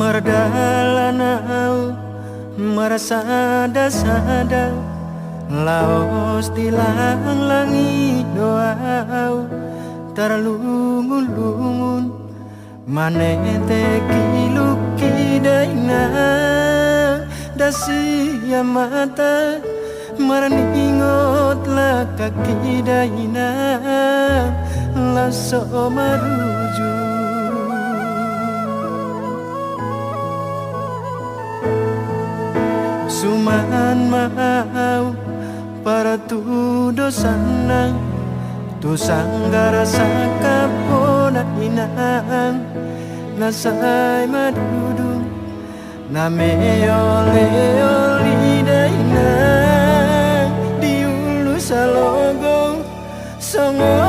Mardalanau merasa dasada laos tilang langi doau terlungun-lungun manete kiluki daina dasia mata marningot la kaki daina laso maruju suman mau para tu dosana tu sanggara sakapona inang nasai madudu name ole oli daina diulu salogong songo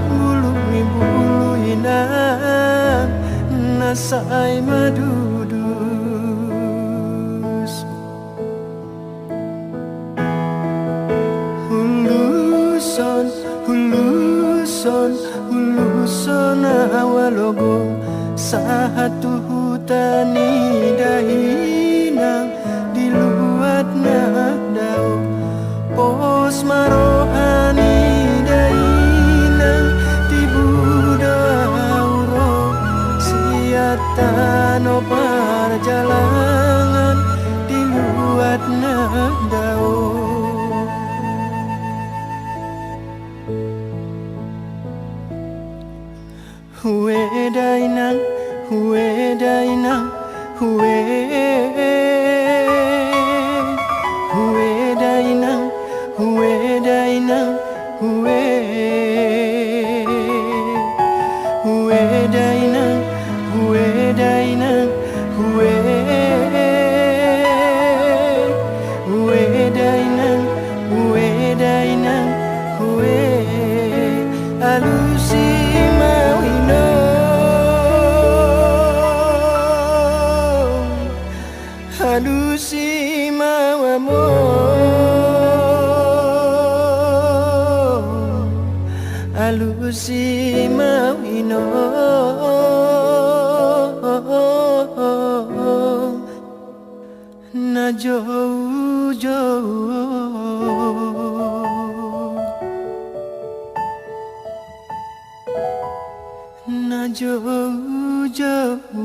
bulu mi bulu inang nasai madudus huluson huluson huluson awalogo satu hutani dahinang diluat nadau pos marohani dahinang tibuda auro siatano perjalanan diluat nadau Hue dainang, hue dainang, hue dainang, hue dainang, hue dainang, hue dainang, hue dainang, hue dainang, hue alusi alusi mawamo alusi mawino na jauh-jauh na jauh-jauh